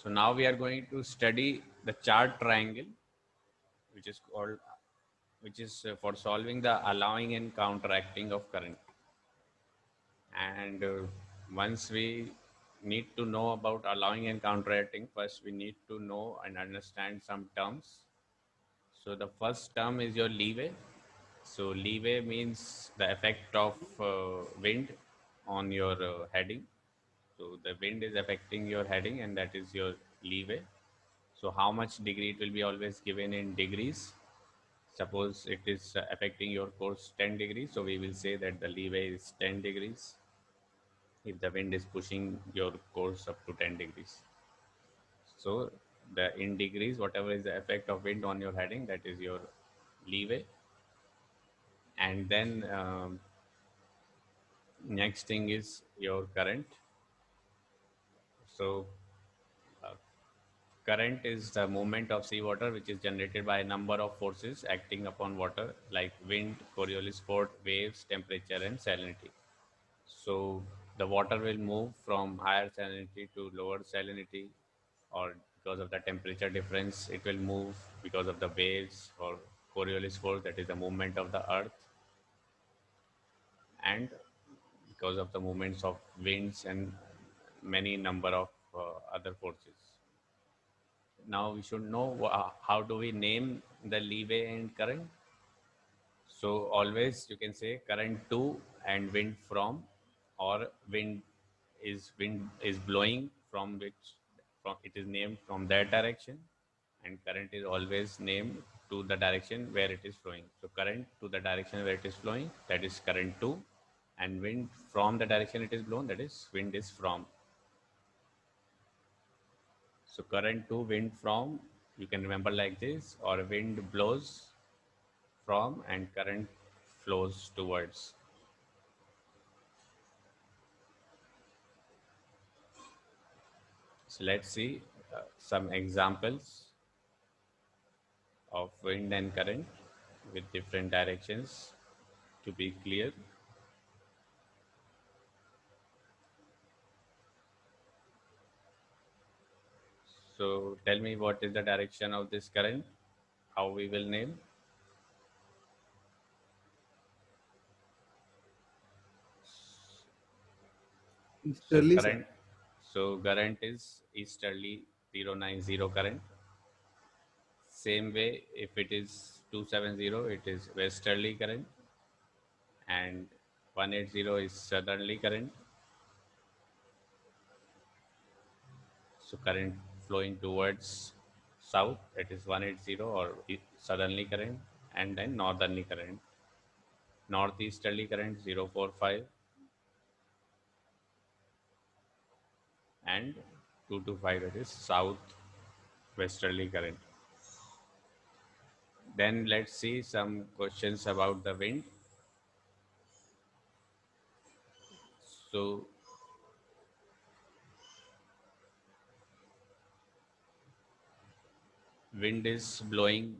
So now we are going to study the chart triangle, which is called, which is for solving the allowing and counteracting of current. And once we need to know about allowing and counteracting, first we need to know and understand some terms. So the first term is your leeway. So leeway means the effect of wind on your heading. So the wind is affecting your heading, and that is your leeway. So how much degree, it will be always given in degrees. Suppose it is affecting your course 10 degrees, so we will say that the leeway is 10 degrees if the wind is pushing your course up to 10 degrees. So the in degrees, whatever is the effect of wind on your heading, that is your leeway. And then next thing is your current. So current is the movement of seawater which is generated by a number of forces acting upon water, like wind, Coriolis force, waves, temperature, and salinity. So the water will move from higher salinity to lower salinity, or because of the temperature difference, it will move because of the waves or Coriolis force, that is the movement of the earth, and because of the movements of winds and many number of other forces. Now we should know how do we name the leeway and current. So always you can say current to and wind from, or wind is blowing from which, from it is named from that direction, and current is always named to the direction where it is flowing. So current to the direction where it is flowing, that is current to, and wind from the direction it is blown, that is wind is from. So current to, wind from, you can remember like this, or wind blows from and current flows towards. So let's see some examples of wind and current with different directions to be clear. So tell me, what is the direction of this current? How we will name? So Easterly side. current, so current is easterly 090 current. Same way, if it is 270, it is westerly current, and 180 is southerly current. So current flowing towards south, that is 180, or southerly current, and then northerly current. Northeasterly current 045, and 225, that is south westerly current. Then let's see some questions about the wind. So wind is blowing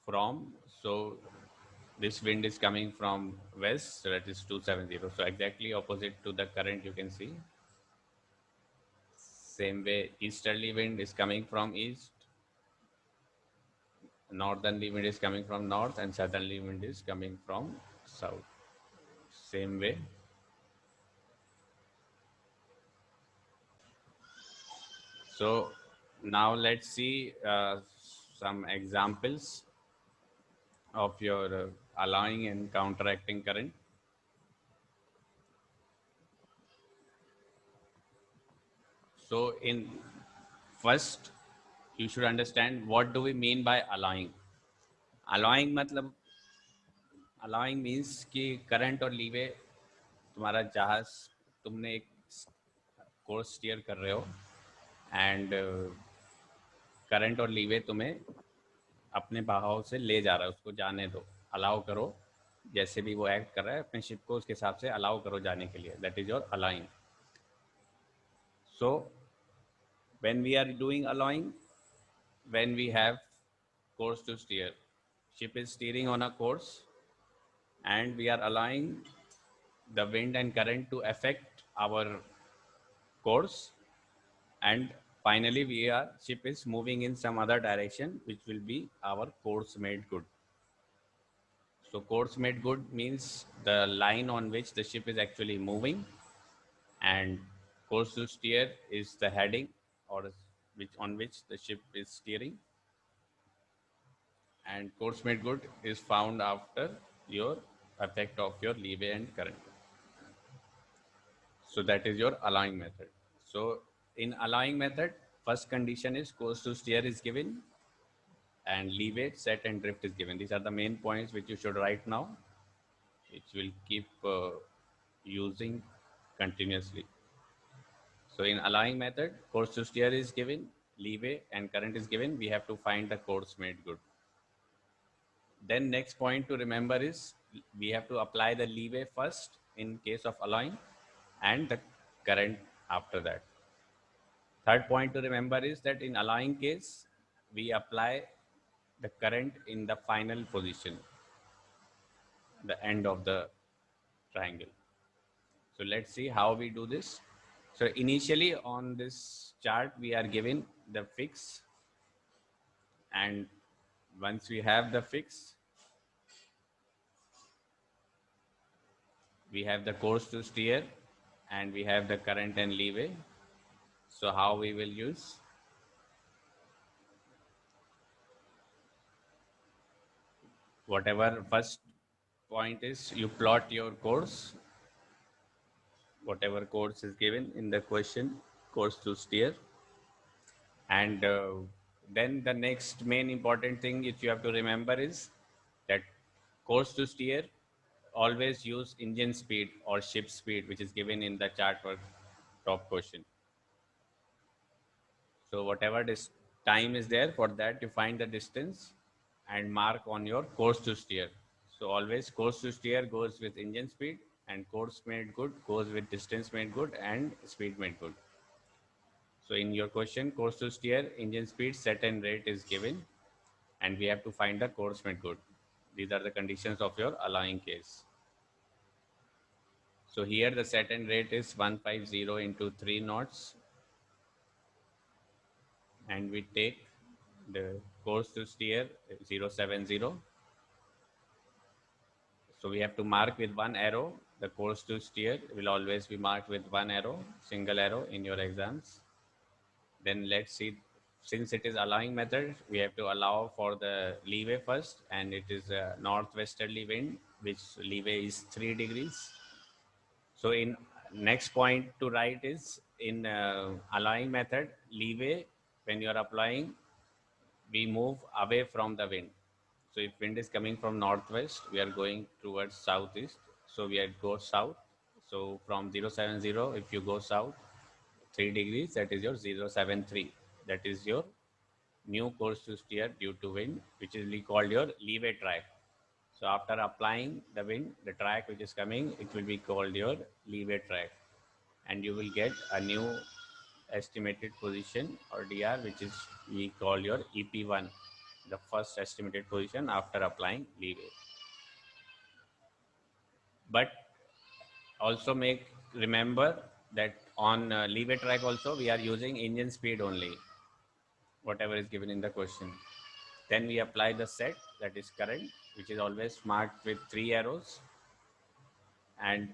from, so this wind is coming from west, so that is 270. So exactly opposite to the current, you can see. Same way, easterly wind is coming from east, northerly wind is coming from north, and southerly wind is coming from south. Same way. So now let's see some examples of your allowing and counteracting current. So in first, you should understand what do we mean by allowing. Allowing मतलब, allowing means कि current और leeway, तुम्हारा जहाज, तुमने एक course steer कर रहे हो, एंड करंट और लीवे तुम्हें अपने बहाव से ले जा रहा है, उसको जाने दो, अलाउ करो, जैसे भी वो एक्ट कर रहा है अपने शिप को उसके हिसाब से अलाउ करो जाने के लिए, that is your allowing. So when we are doing allowing, when we have course to steer, ship is steering on a course, and we are allowing the wind and current to affect our course, and finally ship is moving in some other direction, which will be our course made good. So course made good means the line on which the ship is actually moving, and course to steer is the heading or which on which the ship is steering, and course made good is found after your effect of your leeway and current. So that is your allowing method. So in allowing method, first condition is course to steer is given and leeway, set and drift is given. These are the main points which you should write now, which will keep using continuously. So in allowing method, course to steer is given, leeway and current is given. We have to find the course made good. Then next point to remember is we have to apply the leeway first in case of allowing and the current after that. Third point to remember is that in allowing case, we apply the current in the final position, the end of the triangle. So let's see how we do this. So initially on this chart, we are given the fix, and once we have the fix, we have the course to steer and we have the current and leeway. So how we will use? Whatever first point is, you plot your course, whatever course is given in the question, course to steer. And then the next main important thing which you have to remember is that course to steer, always use engine speed or ship speed, which is given in the chart or top question. So whatever this time is there, for that you find the distance and mark on your course to steer. So always course to steer goes with engine speed, and course made good goes with distance made good and speed made good. So in your question, course to steer, engine speed, set and rate is given, and we have to find the course made good. These are the conditions of your allowing case. So here the set and rate is 150 into 3 knots, and we take the course to steer 070. So we have to mark with one arrow. The course to steer will always be marked with one arrow, single arrow in your exams. Then let's see, since it is allowing method, we have to allow for the leeway first, and it is a northwesterly wind, which leeway is 3 degrees. So in next point to write is in allowing method, leeway, when you are applying, we move away from the wind. So if wind is coming from northwest, we are going towards southeast. So we go south. So from 070, if you go south 3 degrees, that is your 073. That is your new course to steer due to wind, which is called your leeway track. So after applying the wind, the track which is coming, it will be called your leeway track. And you will get a new estimated position or DR, which is we call your EP1, the first estimated position after applying leeway. But also remember that on leeway track also we are using engine speed only, whatever is given in the question. Then we apply the set, that is current, which is always marked with 3 arrows, and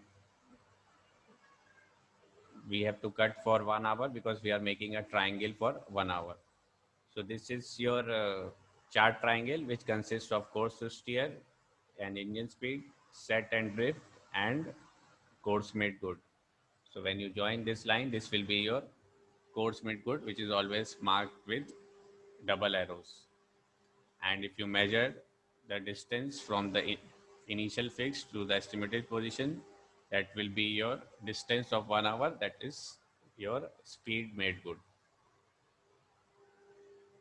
we have to cut for 1 hour because we are making a triangle for 1 hour. So this is your chart triangle, which consists of course to steer and engine speed, set and drift, and course made good. So when you join this line, this will be your course made good, which is always marked with double arrows. And if you measure the distance from the initial fix to the estimated position, that will be your distance of 1 hour, that is your speed made good.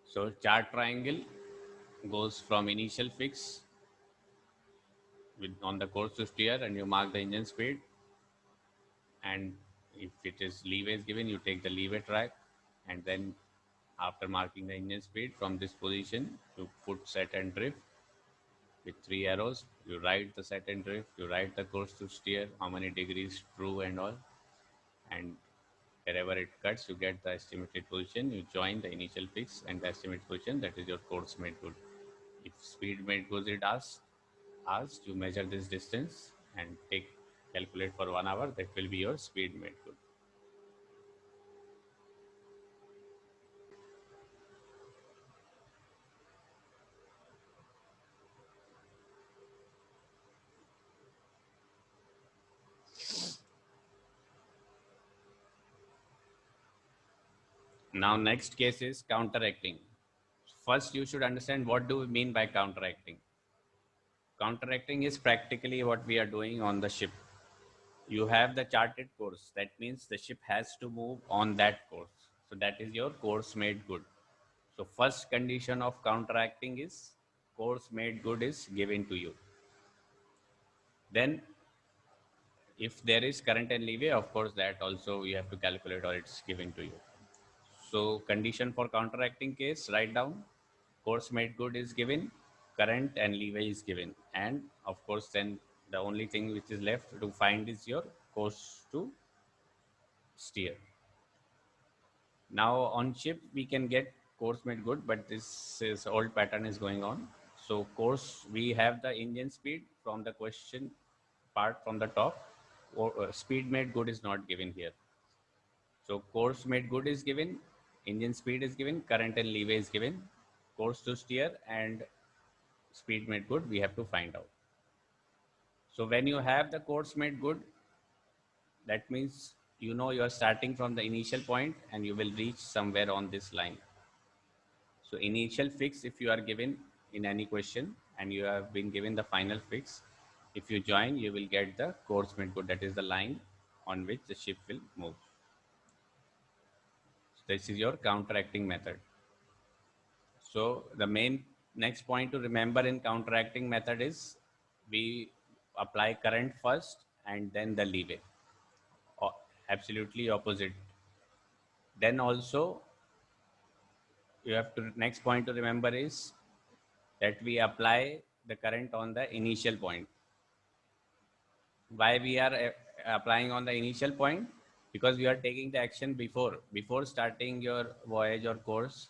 So chart triangle goes from initial fix on the course to steer, and you mark the engine speed, and if it is leeway is given, you take the leeway track, and then after marking the engine speed from this position, you put set and drift with 3 arrows. You write the set and drift, you write the course to steer, how many degrees true and all, and Wherever it cuts, you get the estimated position, you join the initial fix and the estimated position, that is your course made good. If speed made good is asked, you measure this distance and calculate for 1 hour, that will be your speed made good. Now next case is counteracting. First you should understand what do we mean by counteracting. Counteracting is practically what we are doing on the ship. You have the charted course, that means the ship has to move on that course, so that is your course made good. So first condition of counteracting is course made good is given to you. Then if there is current and leeway, of course that also you have to calculate or it's given to you. So condition for counteracting case, write down course made good is given, current and leeway is given, and of course then the only thing which is left to find is your course to steer. Now on ship we can get course made good, but this is old pattern is going on. So course, we have the engine speed from the question part from the top, or speed made good is not given here. So course made good is given, engine speed is given, current and leeway is given, course to steer and speed made good we have to find out. So when you have the course made good, that means you know you are starting from the initial point and you will reach somewhere on this line. So initial fix, if you are given in any question and you have been given the final fix, if you join, you will get the course made good. That is the line on which the ship will move. So this is your counteracting method. So the main next point to remember in counteracting method is we apply current first and then the leeway. Absolutely opposite. Then also you have to, next point to remember is that we apply the current on the initial point. Why we are applying on the initial point? Because we are taking the action before starting your voyage or course.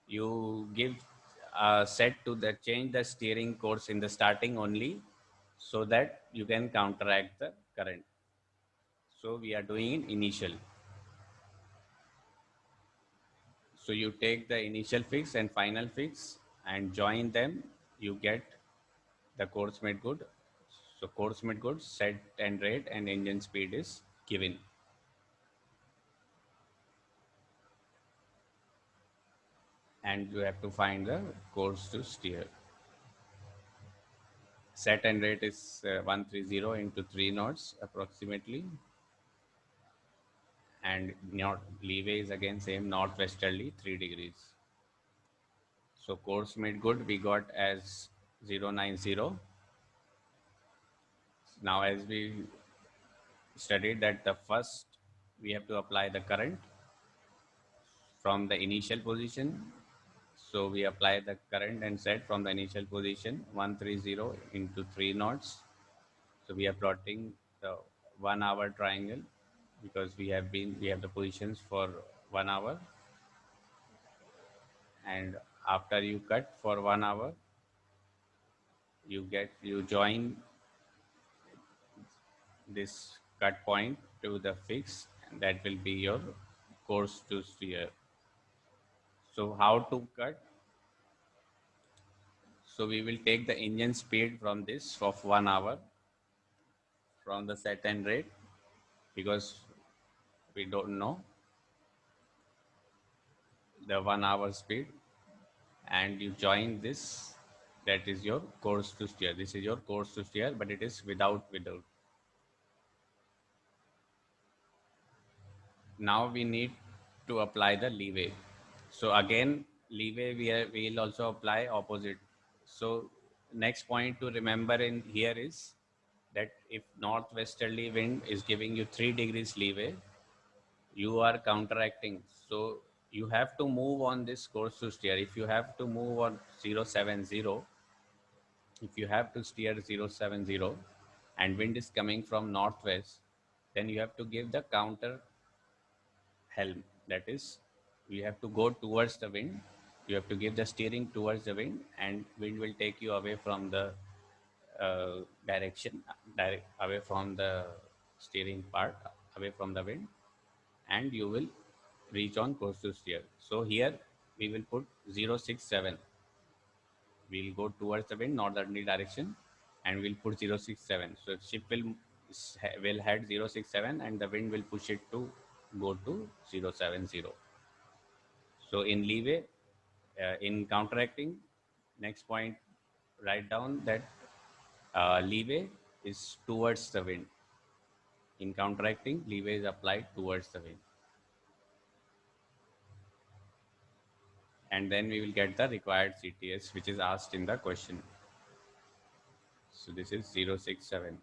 You give a set to the change the steering course in the starting only, so that you can counteract the current. So we are doing in initial. So you take the initial fix and final fix and join them, you get the course made good. So course made good, set and rate and engine speed is given. And you have to find the course to steer. Set and rate is 130 into 3 knots approximately, and leeway is again same, northwesterly 3 degrees. So course made good we got as 090. Now as we studied that the first we have to apply the current from the initial position. So we apply the current and set from the initial position 130 into 3 knots. So we are plotting the 1 hour triangle because we have the positions for 1 hour, and after you cut for 1 hour, you join this cut point to the fix, and that will be your course to steer. So how to cut? So we will take the engine speed from this of 1 hour from the set and rate, because we don't know the 1 hour speed, and you join this, that is your course to steer. This is your course to steer, but it is without. Now we need to apply the leeway. So again, leeway we will also apply opposite. So next point to remember in here is that if northwesterly wind is giving you 3 degrees leeway, you are counteracting. So you have to move on this course to steer. If you have to move on 070, if you have to steer 070 and wind is coming from northwest, then you have to give the counter helm. That is, you have to go towards the wind. You have to give the steering towards the wind, and wind will take you away from the direction, away from the steering part, away from the wind, and you will reach on course to steer. So here we will put 067. We'll go towards the wind, northerly direction, and we'll put 067. So ship will head 067, and the wind will push it to go to 070. So in leeway, in counteracting, next point, write down that leeway is towards the wind. In counteracting, leeway is applied towards the wind. And then we will get the required CTS, which is asked in the question. So this is 067.